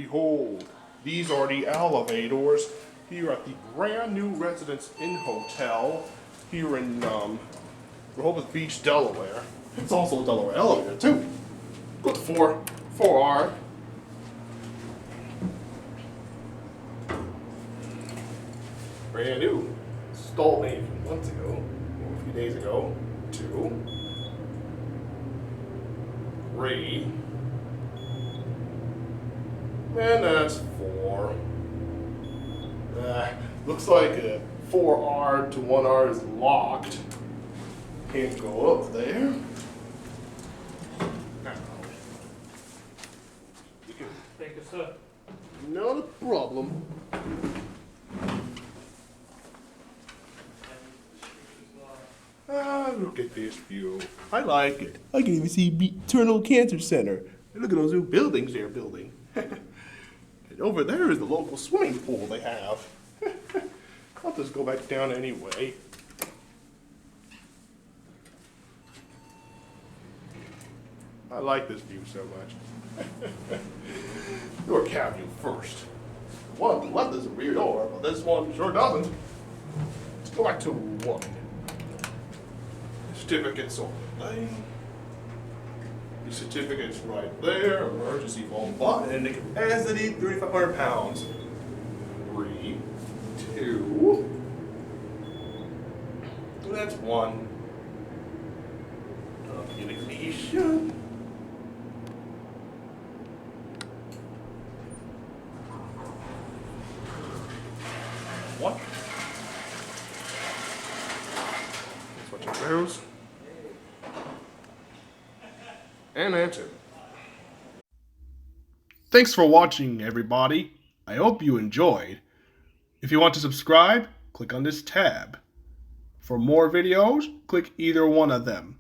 behold, these are the elevators here at the brand new Residence Inn Hotel here in Rehoboth Beach, Delaware. It's also a Delaware elevator too. Good 4R. Brand new. Stole me a few months ago, or a few days ago. 2, 3, and that's 4. Looks like a 4R to 1R is locked. Can't go up there. Thank you, sir. Not a problem. Look at this view. I like it. I can even see Maternal Cancer Center. Look at those new buildings they're building. And over there is the local swimming pool they have. I'll just go back down anyway. I like this view so much. Your cab view first. One on the left is a rear door, but this one sure doesn't. Let's go back to 1. Certificates on the The certificate's right there. Emergency phone button and the capacity 3,500 pounds. 3, 2. That's 1. Communication. What? Switch your arrows. And answer. Thanks for watching, everybody. I hope you enjoyed. If you want to subscribe, click on this tab. For more videos, click either one of them.